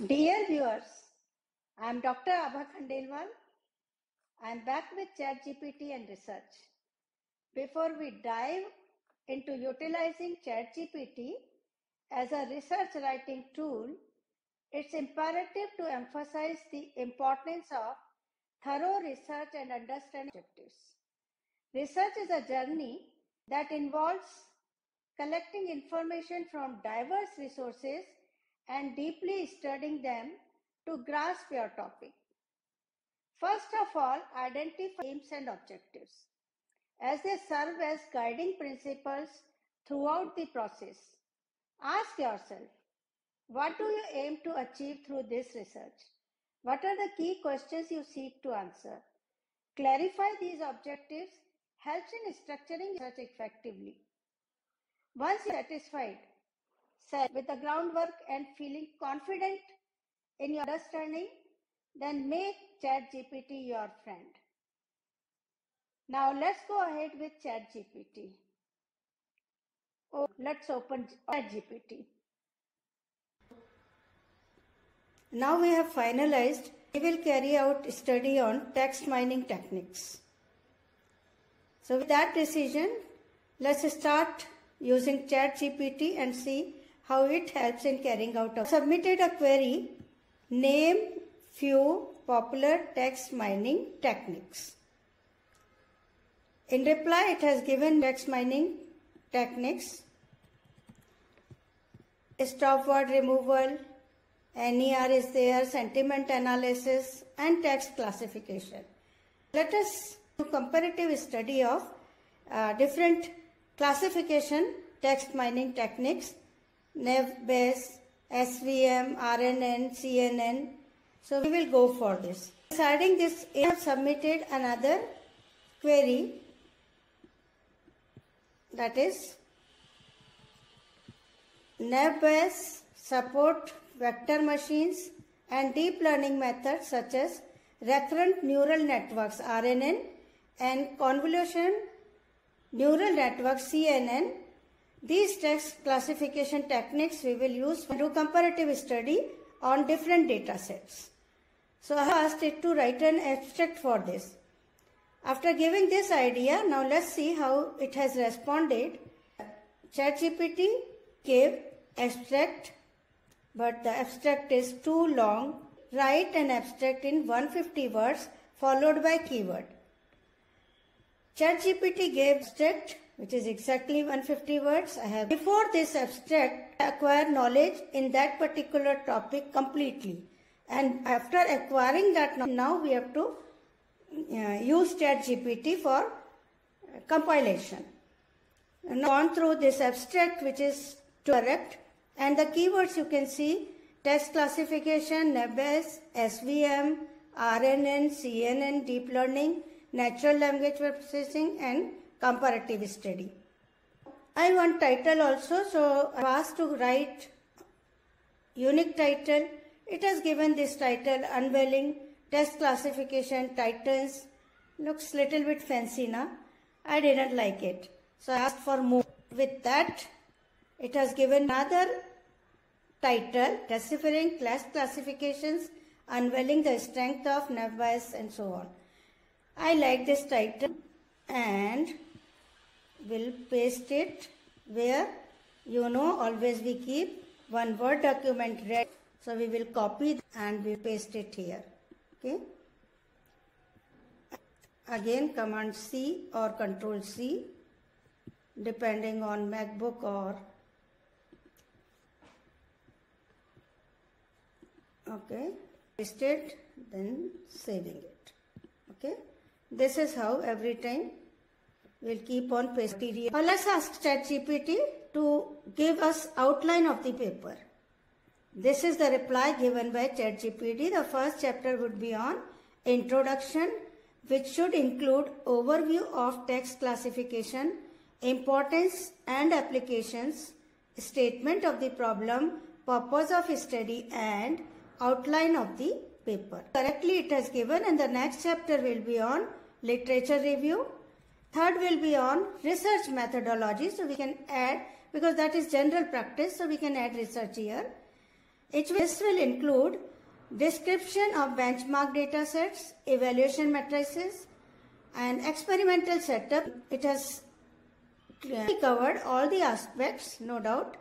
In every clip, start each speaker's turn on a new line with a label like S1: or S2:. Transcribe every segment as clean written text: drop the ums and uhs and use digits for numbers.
S1: Dear viewers, I am Dr. Abha Khandelwal. I am back with ChatGPT and research. Before we dive into utilizing ChatGPT as a research writing tool, it's imperative to emphasize the importance of thorough research and understanding objectives. Research is a journey that involves collecting information from diverse resources and deeply studying them to grasp your topic. First of all, identify aims and objectives, as they serve as guiding principles throughout the process. Ask yourself, what do you aim to achieve through this research? What are the key questions you seek to answer? Clarify these objectives helps in structuring research effectively. Once you're satisfied with the groundwork and feeling confident in your understanding, then make ChatGPT your friend. Now let's go ahead with ChatGPT. Let's open ChatGPT. Now we have finalized. We will carry out a study on text mining techniques. So with that decision, let's start using ChatGPT and see how it helps in carrying out. I submitted a query, name few popular text mining techniques. In reply, it has given text mining techniques, stop word removal, NER is there, sentiment analysis, and text classification. Let us do comparative study of different classification text mining techniques, Naive Bayes, SVM, RNN, CNN. So we will go for this. Deciding this, I have submitted another query, that is Naive Bayes support vector machines and deep learning methods such as recurrent neural networks RNN and convolution neural networks CNN. These text classification techniques we will use to do comparative study on different data sets. So I have asked it to write an abstract for this. After giving this idea, now let's see how it has responded. ChatGPT gave abstract, but the abstract is too long. Write an abstract in 150 words followed by keyword. ChatGPT gave abstract, which is exactly 150 words. Before this abstract, acquire knowledge in that particular topic completely. And after acquiring that, now we have to use ChatGPT for compilation. Now gone through this abstract, which is correct, and the keywords you can see: text classification, Naive Bayes, SVM, RNN, CNN, deep learning, natural language processing, and comparative study. I want title also, so I asked to write unique title. It has given this title, Unveiling Text Classification Titans. Looks little bit fancy now. I didn't like it, so I asked for more. With that, it has given another title, Deciphering Class Classifications, Unveiling the Strength of Naive Bayes, and so on. I like this title and will paste it where, always we keep one Word document ready. So we will copy and we paste it here. Okay. Again, Command C or Control C, depending on MacBook or. Okay. Paste it, then saving it. Okay. This is how every time we'll keep on pasting. Now let's ask ChatGPT to give us outline of the paper. This is the reply given by ChatGPT. The first chapter would be on introduction, which should include overview of text classification, importance and applications, statement of the problem, purpose of study, and outline of the paper. Correctly it has given, and the next chapter will be on literature review. Third will be on research methodology. So we can add, because that is general practice, so we can add research here. This will include description of benchmark data sets, evaluation matrices, and experimental setup. It has clearly covered all the aspects, no doubt.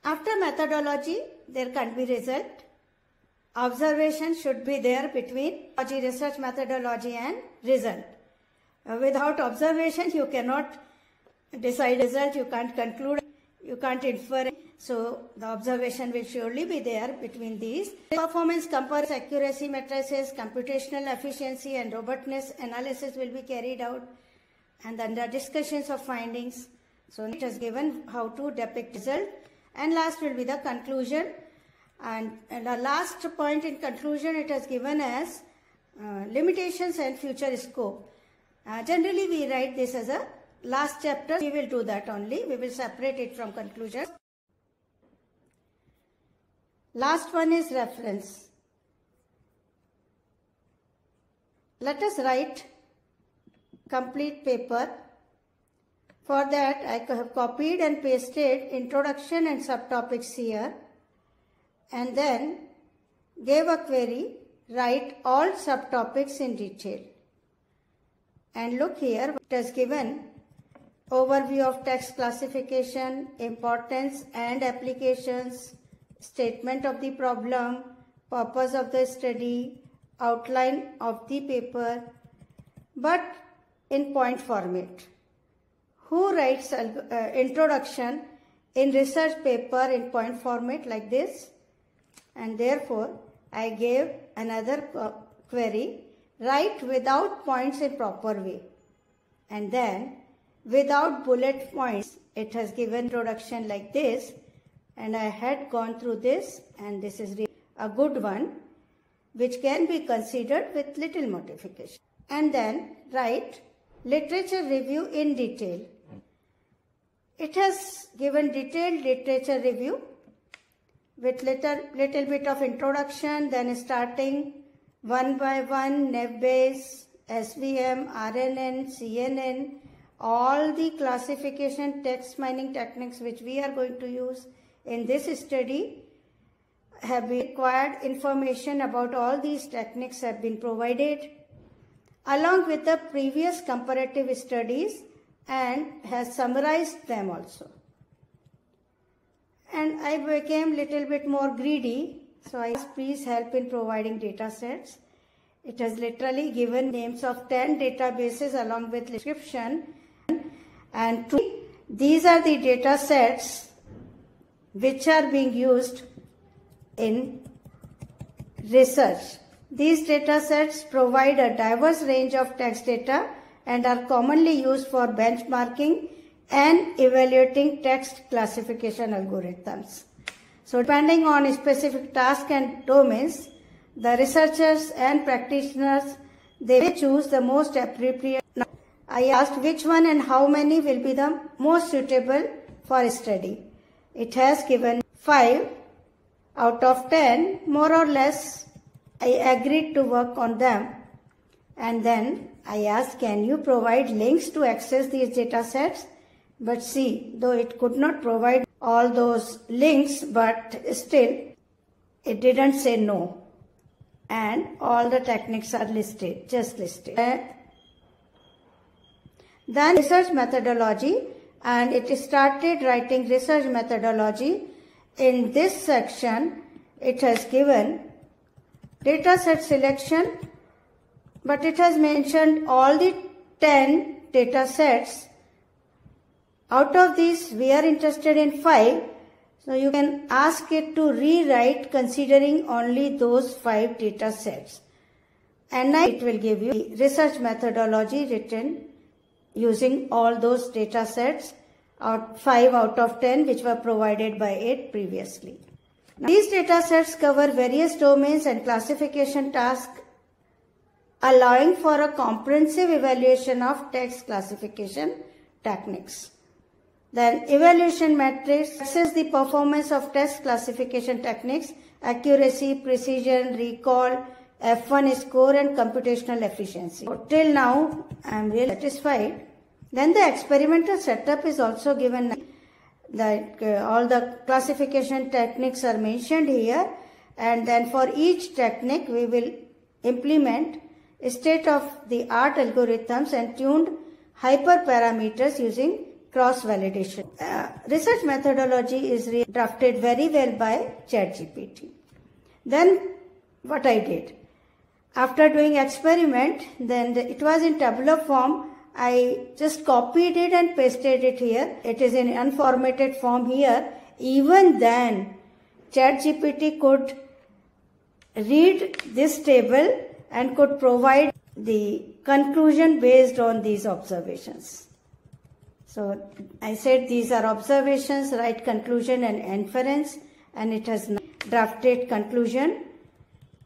S1: After methodology, there can be result. Observation should be there between research methodology and result. Without observation, you cannot decide result, you can't conclude, you can't infer. So the observation will surely be there between these. Performance comparison, accuracy matrices, computational efficiency and robustness analysis will be carried out, and then the discussions of findings. So it has given how to depict result, and last will be the conclusion. And the last point in conclusion, it has given as limitations and future scope. Generally we write this as a last chapter. We will do that only. We will separate it from conclusion. Last one is reference. Let us write complete paper. For that, I have copied and pasted introduction and subtopics here, and then gave a query, write all subtopics in detail. And look here, it has given overview of text classification, importance and applications, statement of the problem, purpose of the study, outline of the paper, but in point format. Who writes introduction in research paper in point format like this? And therefore, I gave another query, write without points in proper way. And then, without bullet points, it has given introduction like this. And I had gone through this, and this is a good one, which can be considered with little modification. And then write literature review in detail. It has given detailed literature review with little bit of introduction, then starting one by one, NavBase, SVM, RNN, CNN, all the classification text mining techniques which we are going to use in this study have been required. Information about all these techniques have been provided along with the previous comparative studies, and has summarized them also. And I became little bit more greedy, so I asked please help in providing data sets. It has literally given names of 10 databases along with description, and these are the data sets which are being used in research. These data sets provide a diverse range of text data and are commonly used for benchmarking and evaluating text classification algorithms. So depending on specific tasks and domains, the researchers and practitioners, they may choose the most appropriate. I asked which one and how many will be the most suitable for study. It has given 5 out of 10, more or less. I agreed to work on them, and then I asked, can you provide links to access these data sets? But see, though it could not provide all those links, but still it didn't say no. And all the techniques are listed, just listed. Then research methodology, and it started writing research methodology. In this section, it has given data set selection, but it has mentioned all the 10 data sets. Out of these, we are interested in 5. So you can ask it to rewrite considering only those 5 data sets. And now it will give you research methodology written using all those data sets, 5 out of 10 which were provided by it previously. Now, these data sets cover various domains and classification tasks, allowing for a comprehensive evaluation of text classification techniques. Then evaluation metrics assess the performance of text classification techniques, accuracy, precision, recall, F1 score and computational efficiency. So, till now I am really satisfied. Then the experimental setup is also given, that all the classification techniques are mentioned here, and then for each technique we will implement state-of-the-art algorithms and tuned hyperparameters using cross-validation. Research methodology is drafted very well by ChatGPT. Then what I did, after doing experiment, then it was in tabular form. I just copied it and pasted it here. It is in unformatted form here. Even then, ChatGPT could read this table and could provide the conclusion based on these observations. So I said these are observations, write conclusion and inference, and it has drafted conclusion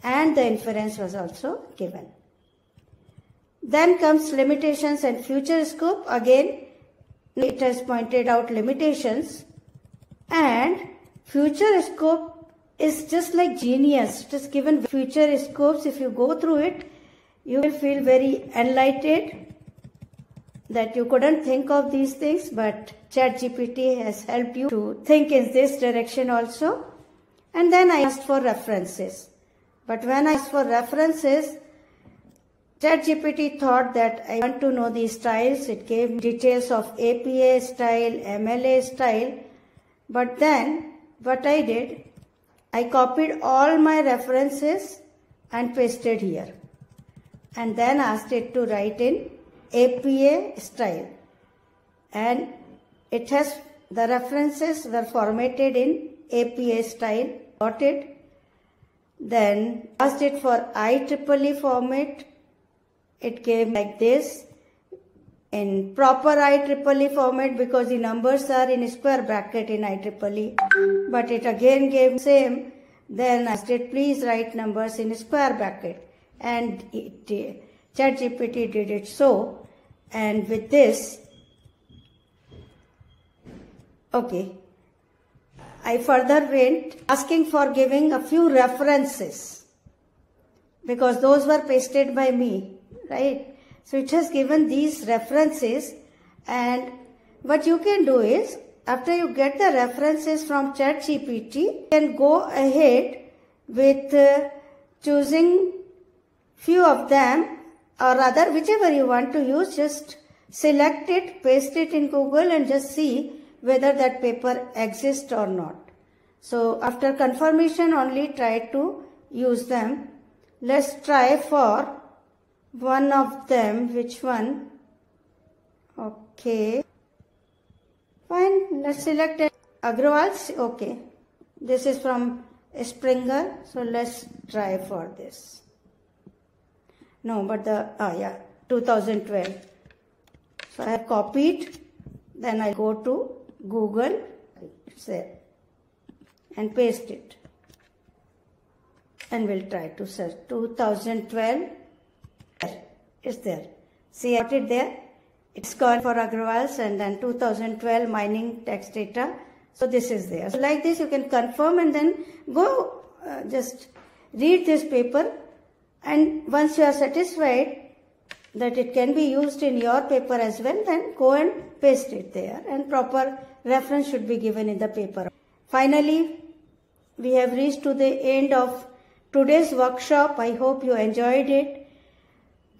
S1: and the inference was also given. Then comes limitations and future scope. Again, it has pointed out limitations, and future scope is just like genius. It is given future scopes. If you go through it, you will feel very enlightened that you couldn't think of these things, but ChatGPT has helped you to think in this direction also. And then I asked for references. But when I asked for references, ChatGPT thought that I want to know these styles. It gave details of APA style, MLA style. But then what I did, I copied all my references and pasted here. And then asked it to write in APA style. And it has, the references were formatted in APA style. Got it? Then asked it for IEEE format. It gave like this. In proper IEEE format, because the numbers are in square bracket in IEEE, but it again gave same. Then asked it, please write numbers in square bracket, and ChatGPT did it so. And with this, okay, I further went asking for giving a few references, because those were pasted by me, right? So it has given these references, and what you can do is, after you get the references from ChatGPT, you can go ahead with choosing few of them, or rather whichever you want to use, just select it, paste it in Google and just see whether that paper exists or not. So after confirmation only try to use them. Let's try for one of them. Which one? Okay. Fine. Let's select Agrawal's. Okay. This is from Springer. So let's try for this. No, but 2012. So I have copied. Then I go to Google. It's there. And paste it. And we'll try to search 2012. It's there. See, I got it there. It's called for Agrawal's, and then 2012 mining text data. So this is there. So like this you can confirm and then go just read this paper, and once you are satisfied that it can be used in your paper as well, then go and paste it there, and proper reference should be given in the paper. Finally, we have reached to the end of today's workshop. I hope you enjoyed it.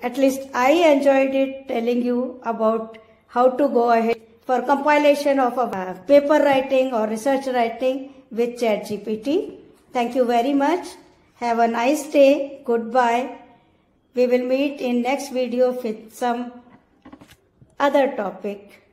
S1: At least I enjoyed it, telling you about how to go ahead for compilation of a paper writing or research writing with ChatGPT. Thank you very much. Have a nice day. Goodbye. We will meet in next video with some other topic.